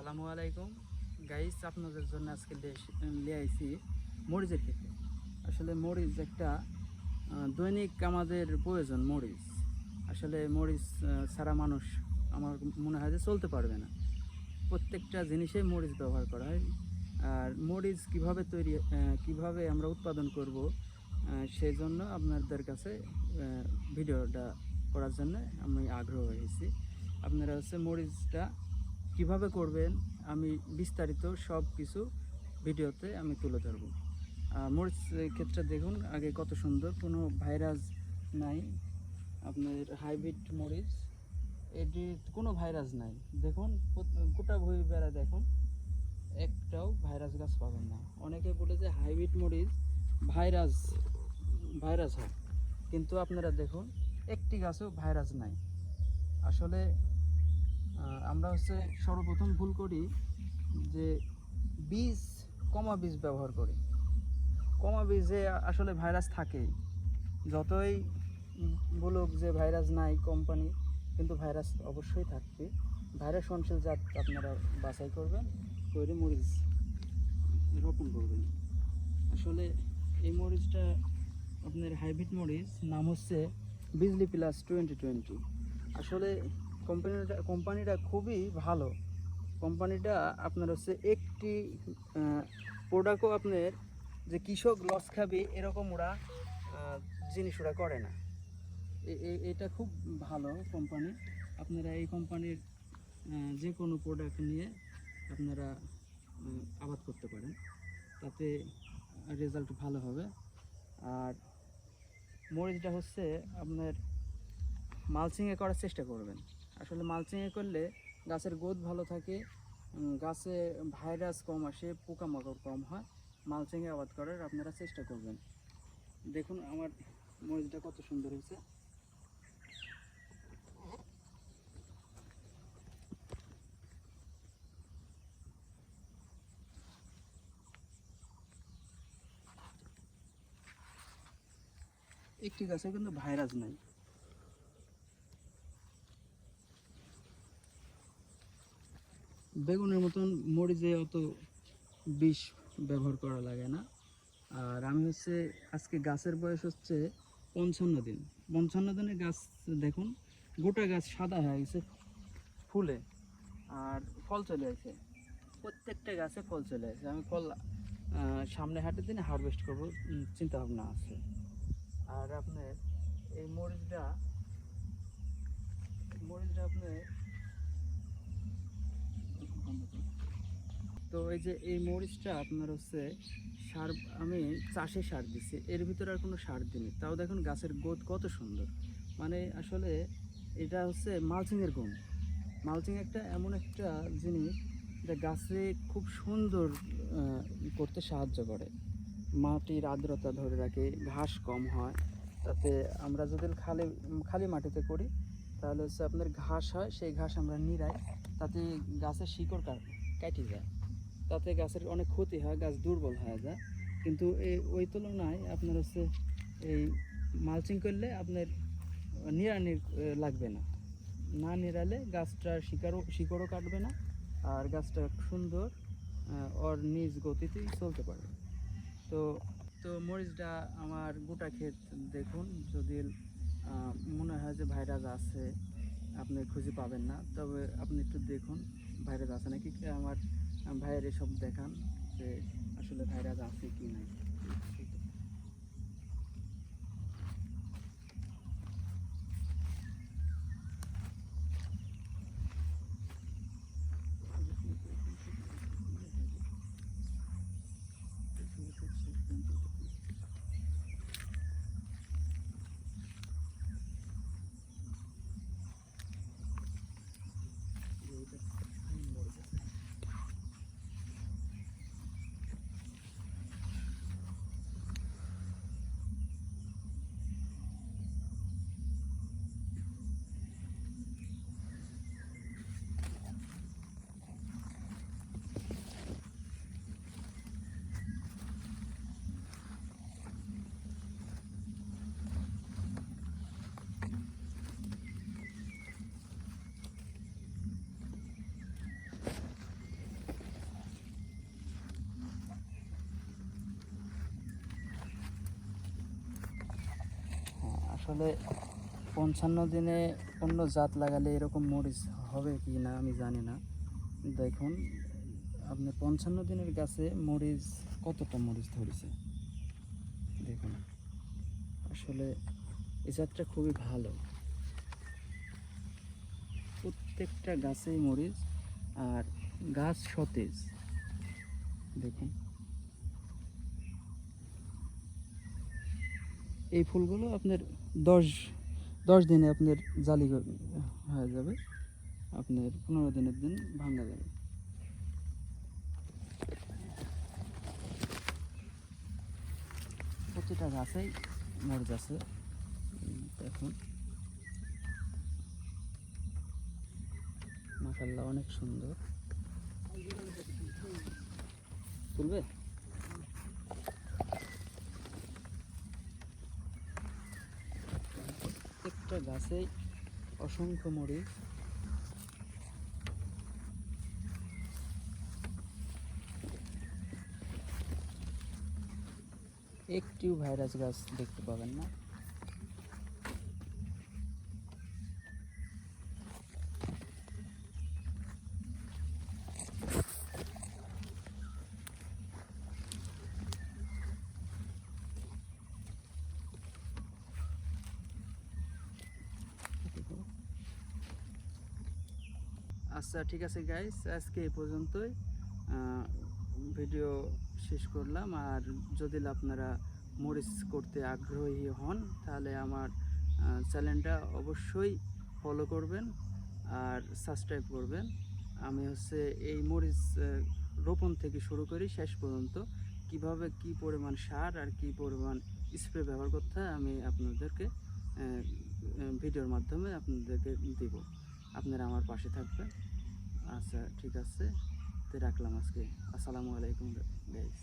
আসসালামু আলাইকুম গাইস, আপনাদের জন্য আজকে নিয়ে আইছি মরিচের ক্ষেত্রে। আসলে মরিচ একটা দৈনিক আমাদের প্রয়োজন। মরিচ আসলে মরিচ ছাড়া মানুষ আমার মনে হয় যে চলতে পারবে না। প্রত্যেকটা জিনিসে মরিচ ব্যবহার করা হয়। আর মরিচ কিভাবে আমরা উৎপাদন করব, সেই জন্য আপনাদের কাছে ভিডিওটা করার জন্য আমি আগ্রহ হয়েছি। আপনারা মরিচটা কিভাবে করবেন আমি বিস্তারিত সব কিছু ভিডিওতে আমি তুলে ধরব। মরিচ ক্ষেত্রে দেখুন আগে কত সুন্দর, কোনো ভাইরাস নাই। আপনার হাইব্রিড মরিচ, এটি কোনো ভাইরাস নাই। দেখুন গোটা ভুঁই বেড়া দেখুন, একটাও ভাইরাস গাছ পাবেন না। অনেকে বলে যে হাইব্রিড মরিচ ভাইরাস ভাইরাস হয়, কিন্তু আপনারা দেখুন একটি গাছেও ভাইরাস নাই। আসলে আমরা সর্বপ্রথম ভুল করি যে কমা বীজ ব্যবহার করি। কমা বীজে আসলে ভাইরাস থাকেই, যতই বলুক যে ভাইরাস নাই কোম্পানি, কিন্তু ভাইরাস অবশ্যই থাকবে। ভাইরাস সহনশীল জাত আপনারা বাছাই করবেন, করে মরিচ রোপণ করবেন। আসলে এই মরিচটা আপনার হাইব্রিড মরিচ, নাম বিজলি প্লাস 2020। আসলে কোম্পানিটা খুবই ভালো। কোম্পানিটা আপনার একটি প্রোডাক্টও আপনার যে কৃষক লস খাবে এরকম ওরা জিনিস ওরা করে না। এটা খুব ভালো কোম্পানি। আপনারা এই কোম্পানির যে কোনো প্রোডাক্ট নিয়ে আপনারা আবাদ করতে পারেন, তাতে রেজাল্ট ভালো হবে। আর মরিচটা আপনার মালচিংয়ে করার চেষ্টা করবেন। আসলে মালচিংয়ে করলে গাছের গ্রোথ ভালো থাকে, গাছে ভাইরাস কম আসে, পোকামাকড় কম হয়। মালচিংয়ে আবাদ করার আপনারা চেষ্টা করবেন। দেখুন আমার মরিচটা কত সুন্দর হয়েছে। একটি গাছে কিন্তু ভাইরাস নাই। বেগুনের মতন মরিচে অত বিষ ব্যবহার করা লাগে না। আর আমি আজকে গাছের বয়স 55 দিন। 55 দিনে গাছ দেখুন গোটা গাছ সাদা হয়ে গেছে ফুলে, আর ফল চলে আসে। প্রত্যেকটা গাছে ফল চলে আসে। আমি ফল সামনে হাটের দিনে হারভেস্ট করব চিন্তা ভাবনা আছে। আর আপনার এই মরিচটা আপনার তো এই যে এই মরিচটা আপনার সার, আমি চাষে সার দিচ্ছি, এর ভিতরে আর কোনো সার দিইনি, তাও দেখুন গাছের গ্রোথ কত সুন্দর। মানে আসলে এটা মালচিংয়ের গুণ। মালচিং এমন একটা জিনিস যা গাছে খুব সুন্দর করতে সাহায্য করে। মাটির আর্দ্রতা ধরে রাখে, ঘাস কম হয়। তাতে আমরা যদি খালি মাটিতে করি তাহলে আপনার ঘাস হয়, সেই ঘাস আমরা নিড়াই, তাতে গাছের শিকড় কেটে যায়, তাতে গাছের অনেক ক্ষতি হয়, গাছ দুর্বল হয়ে যায়। কিন্তু ওই তুলনায় আপনার এই মালচিং করলে আপনার নিড়ানি লাগবে না। না নিড়ালে গাছটার শিকড়ও কাটবে না, আর গাছটা সুন্দর ওর নিজ গতিতেই চলতে পারবে। তো তো মরিচটা আমার গোটা ক্ষেত দেখুন, যদি মনে হয় যে ভাইরাস আছে, আপনি খুঁজে পাবেন না, তবে আপনি একটু দেখুন ভাইরাস আছে নাকি। আমার ভাইয়ের এসব দেখান যে আসলে ভাইরাস আছে কি নাই। আসলে 55 দিনে অন্য জাত লাগালে এরকম মরিচ হবে কি না আমি জানি না। দেখুন আপনি 55 দিনের গাছে মরিচ, কতটা মরিচ ধরেছে দেখুন। আসলে এই জাতটা খুবই ভালো, প্রত্যেকটা গাছেই মরিচ আর গাছ সতেজ দেখুন। এই ফুলগুলো আপনার 10 দিনে আপনার জালি হয়ে যাবে, আপনার 15 দিনের দিন ভাঙা যাবে। প্রতিটা গাছেই মরিচ আছে দেখুন, মাশাআল্লাহ অনেক সুন্দর। তুলবে? প্রত্যেকটা গাছেই অসংখ্য মরিচ। একটিও ভাইরাস গাছ দেখতে পাবেন না। আচ্ছা ঠিক আছে গাইস, আজকে এই পর্যন্তই ভিডিও শেষ করলাম। আর যদি আপনারা মরিচ করতে আগ্রহী হন তাহলে আমার চ্যানেলটা অবশ্যই ফলো করবেন আর সাবস্ক্রাইব করবেন। আমি এই মরিচ রোপণ থেকে শুরু করি শেষ পর্যন্ত কিভাবে কি পরিমাণ সার আর কি পরিমাণ স্প্রে ব্যবহার করতে হয় আমি আপনাদেরকে ভিডিওর মাধ্যমে আপনাদেরকে দিব। আপনারা আমার পাশে থাকবেন। আচ্ছা ঠিক আছে, তো রাখলাম আজকে। আসসালামু আলাইকুম গাইস।